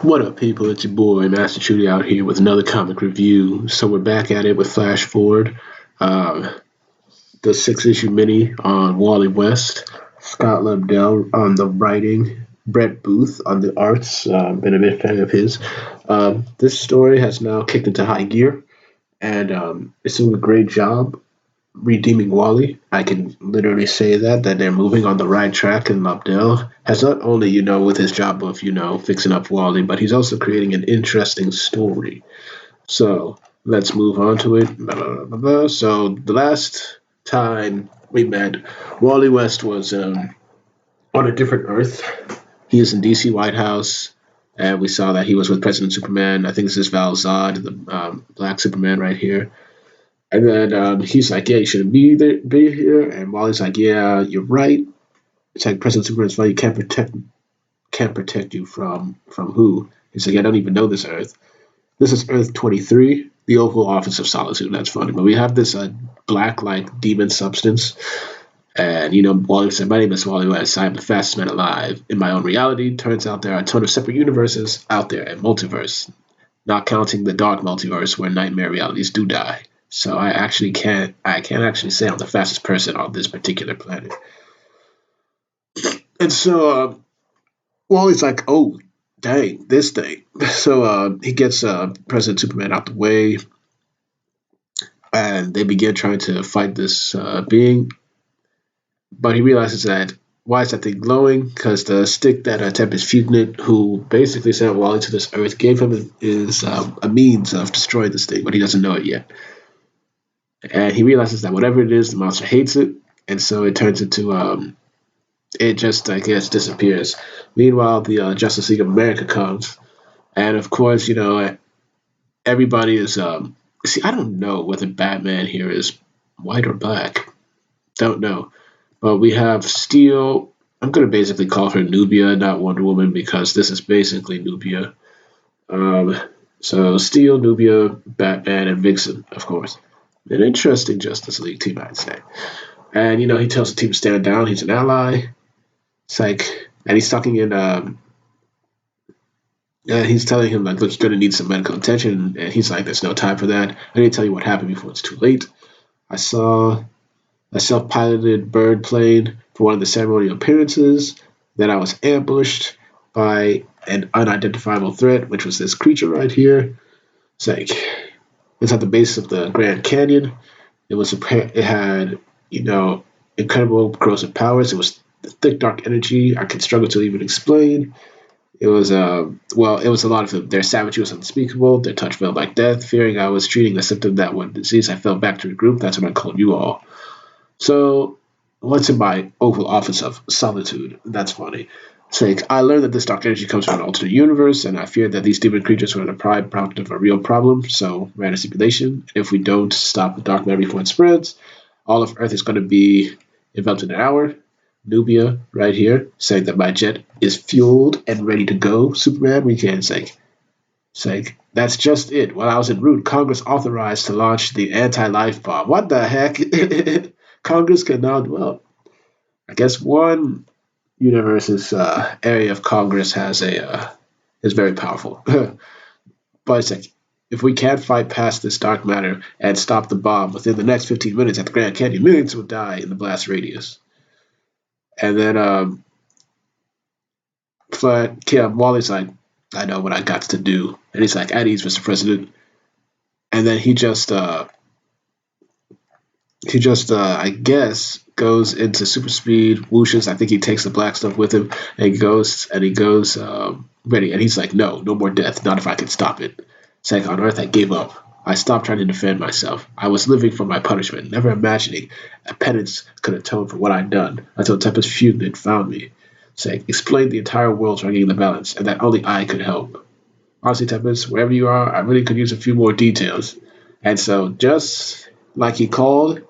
What up, people? It's your boy Master Shooty out here with another comic review. So we're back at it with Flash Forward, uh, the six-issue mini on Wally West, Scott Lobdell on the writing, Brett Booth on the arts. Been a big fan of his. This story has now kicked into high gear, and it's doing a great job redeeming Wally. I can literally say that they're moving on the right track, and Lobdell has not only, with his job of, fixing up Wally, but he's also creating an interesting story. So let's move on to it. Blah, blah, blah, blah. So the last time we met, Wally West was on a different Earth. He is in DC White House, and we saw that he was with President Superman. I think this is Val Zod, the Black Superman right here. And then he's like, "Yeah, you shouldn't be here." And Wally's like, "Yeah, you're right." It's like President Superman's like, "You can't protect you from who?" He's like, "I don't even know this Earth. This is Earth 23, the Oval Office of Solitude." That's funny, but we have this black like demon substance, and Wally said, "My name is Wally West. I am the fastest man alive in my own reality." Turns out there are a ton of separate universes out there, and multiverse, not counting the dark multiverse where nightmare realities do die. So I can't actually say I'm the fastest person on this particular planet. And so Wally's like, "Oh, dang, this thing." So he gets President Superman out the way, and they begin trying to fight this being. But he realizes that why is that thing glowing? Because the stick that Tempest Fugit, who basically sent Wally to this Earth, gave him is a means of destroying this thing, but he doesn't know it yet. And he realizes that whatever it is, the monster hates it, and so it turns into it just I guess disappears. Meanwhile, the Justice League of America comes, and of course, everybody is see. I don't know whether Batman here is white or black. Don't know, but we have Steel. I'm gonna basically call her Nubia, not Wonder Woman, because this is basically Nubia. Um, so Steel, Nubia, Batman, and Vixen, of course. An interesting Justice League team, I'd say. And he tells the team to stand down. He's an ally. It's like, and he's talking in. He's telling him like, "Look, you're gonna need some medical attention." And he's like, "There's no time for that. I need to tell you what happened before it's too late. I saw a self-piloted bird plane for one of the ceremonial appearances. Then I was ambushed by an unidentifiable threat, which was this creature right here. It's like it's at the base of the Grand Canyon. It had incredible corrosive powers. It was thick dark energy I could struggle to even explain. It was it was a lot of them. Their savagery was unspeakable. Their touch felt like death. Fearing I was treating a symptom that was disease, I fell back to regroup. That's when I called you all. So what's in my Oval Office of Solitude? That's funny. It's like I learned that this dark energy comes from an alternate universe, and I feared that these demon creatures were the prime product of a real problem. So ran a stipulation: if we don't stop the dark matter before it spreads, all of Earth is going to be enveloped in an hour. Nubia, right here, saying that my jet is fueled and ready to go. Superman, we can say that's just it. While I was en route, Congress authorized to launch the anti-life bomb. What the heck? Congress can now, well, I guess one universe's area of Congress has is very powerful. But it's like, if we can't fight past this dark matter and stop the bomb within the next 15 minutes at the Grand Canyon, millions will die in the blast radius. And then Wally's like, "I know what I got to do." And he's like, "At ease, Mr. President." And then I guess goes into super speed, whooshes. I think he takes the black stuff with him, and he goes ready. And he's like, "No more death. Not if I can stop it." It's like, on Earth, I gave up. I stopped trying to defend myself. I was living for my punishment, never imagining a penance could atone for what I'd done until Tempest Fugit found me. Saying, explained the entire world's ringing the balance, and that only I could help. Honestly, Tempest, wherever you are, I really could use a few more details. And so, just like he called,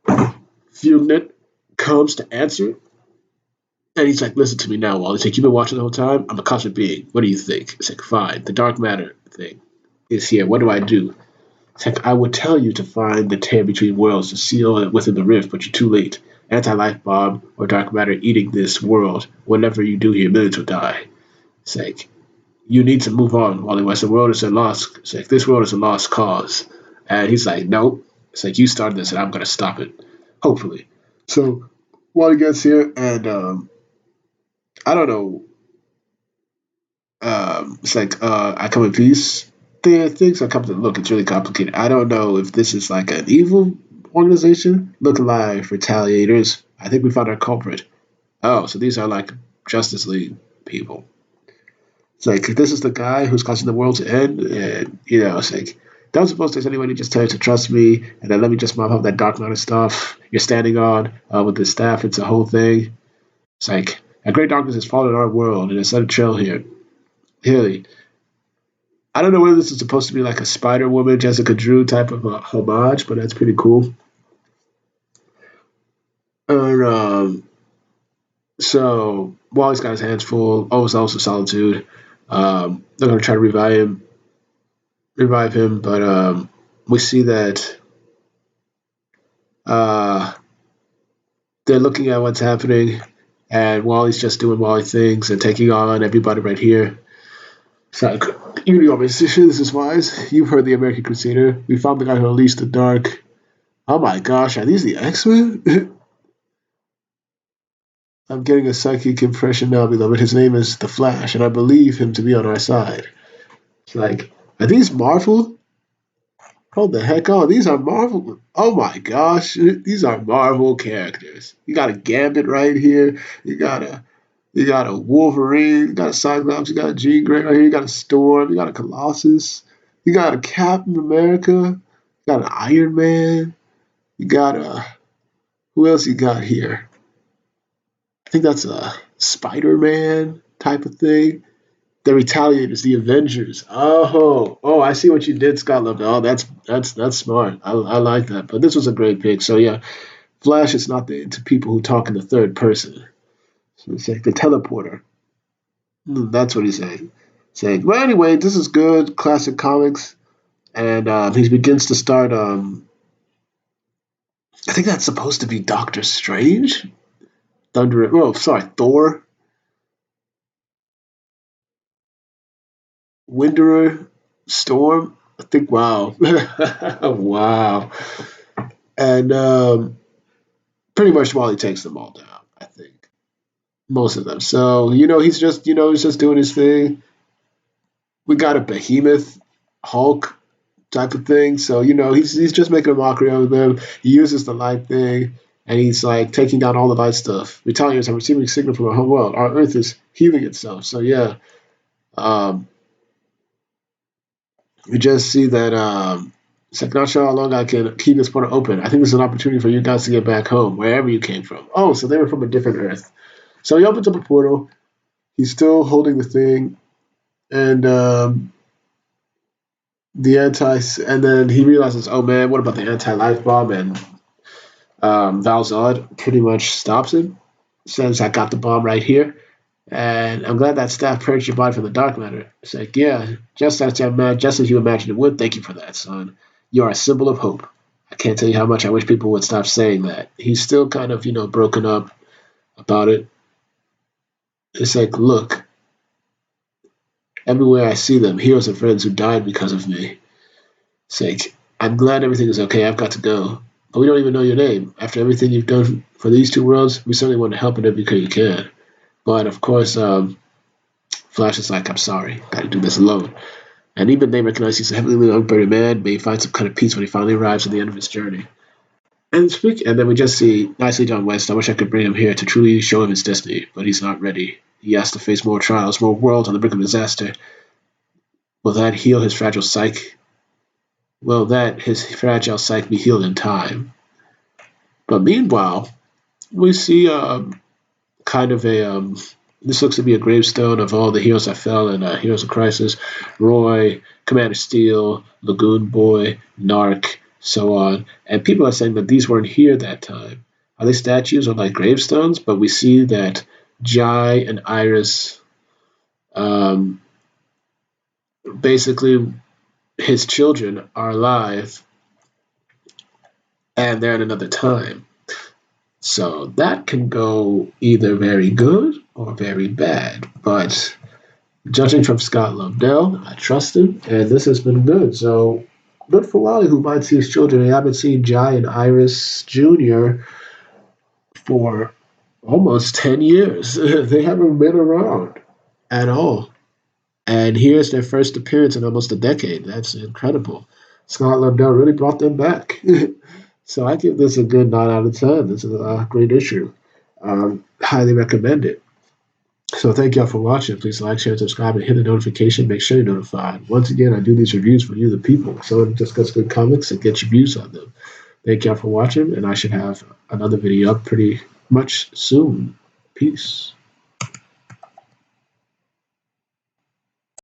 Fugit comes to answer, and he's like, "Listen to me now, Wally." He's like, "You've been watching the whole time? I'm a cosmic being. What do you think?" It's like, "Fine. The dark matter thing is here. What do I do?" It's like, "I would tell you to find the tear between worlds to seal it within the rift, but you're too late. Anti-life bomb or dark matter eating this world. Whatever you do here, millions will die." It's like, you need to move on, Wally West. The world is a lost. It's like this world is a lost cause, and he's like, nope. It's like you started this, and I'm gonna stop it. Hopefully. So Wally gets here, and I don't know. It's like I come in peace. Things are coming to look. It's really complicated. I don't know if this is like an evil organization looking like retaliators. I think we found our culprit. Oh, so these are like Justice League people. It's like this is the guy who's causing the world to end, and it's like that was supposed to anybody just tell you to trust me, and then let me just mop up that Dark Knight stuff you're standing on with the staff. It's a whole thing. It's like a great darkness has fallen in our world, and it's set a trail here. Really, I don't know whether this is supposed to be like a Spider Woman, Jessica Drew type of a homage, but that's pretty cool. And so Wally's got his hands full. Oh, it's also Solitude. They're gonna try to revive him, but we see that uh, they're looking at what's happening, and Wally's just doing Wally things and taking on everybody right here. It's like, you know, musician, this is wise. You've heard the American Crusader. We found the guy who unleashed the dark. Oh my gosh, are these the X Men? I'm getting a psychic impression now, beloved. His name is the Flash, and I believe him to be on our side. It's like, are these Marvel? Hold the heck on. These are Marvel. Oh my gosh. These are Marvel characters. You got a Gambit right here. You got a Wolverine. You got a Cyclops. You got a Jean Grey right here. You got a Storm. You got a Colossus. You got a Captain America. You got an Iron Man. You got a who else you got here? I think that's a Spider Man type of thing. The Retaliators, the Avengers. Oh, I see what you did, Scott Lobdell. Oh, that's smart. I like that. But this was a great pick. So yeah, Flash is not into people who talk in the third person. So it's like the teleporter. That's what he's saying. Saying, well, anyway, this is good, classic comics, and he begins to start. I think that's supposed to be Doctor Strange, Thunder. Oh, sorry, Thor, Winderer, Storm. I think. Wow, wow. And pretty much Wally takes them all down. I think most of them. So he's just doing his thing. We got a behemoth, Hulk type of thing. So he's just making a mockery of them. He uses the light thing, and he's like taking down all the light stuff. Retaliators are receiving a signal from our home world. Our Earth is healing itself. So yeah, um, we just see that. It's like not sure how long I can keep this portal open. I think this is an opportunity for you guys to get back home, wherever you came from. Oh, so they were from a different Earth. So he opens up a portal. He's still holding the thing, and and then he realizes, oh man, what about the anti-life bomb? And Valzad pretty much stops him. Says, I got the bomb right here. And I'm glad that staff purged your body from the dark matter. It's like, yeah, just as you imagined it would. Thank you for that, son. You are a symbol of hope. I can't tell you how much I wish people would stop saying that. He's still kind of, broken up about it. It's like, look, everywhere I see them, heroes and friends who died because of me. It's like, I'm glad everything is okay. I've got to go. But we don't even know your name. After everything you've done for these two worlds, we certainly want to help in every way you can. But of course, Flash is like, I'm sorry, got to do this alone. And even they recognize he's a heavily unburied man, may find some kind of peace when he finally arrives at the end of his journey. And then we just see nicely John West. I wish I could bring him here to truly show him his destiny, but he's not ready. He has to face more trials, more worlds on the brink of disaster. Will that heal his fragile psyche? Will that his fragile psyche be healed in time? But meanwhile, we see kind of a this looks to be a gravestone of all the heroes that fell in Heroes of Crisis. Roy, Commander Steel, Lagoon Boy, Narc, so on. And people are saying that these weren't here that time. Are they statues or like gravestones? But we see that Jai and Iris, um, basically his children, are alive and they're in another time. So that can go either very good or very bad. But Judging from Scott Lobdell, I trust him, and this has been good. So good for Wally, who minds his children. I haven't seen Jai and Iris Jr. for almost 10 years. They haven't been around at all. And here's their first appearance in almost a decade. That's incredible. Scott Lobdell really brought them back. So I give this a good 9 out of 10. This is a great issue. Highly recommend it. So thank y'all for watching. Please like, share, subscribe, and hit the notification. Make sure you're notified. Once again, I do these reviews for you, the people. Someone discuss good comics and get your views on them. Thank y'all for watching, and I should have another video up pretty much soon. Peace.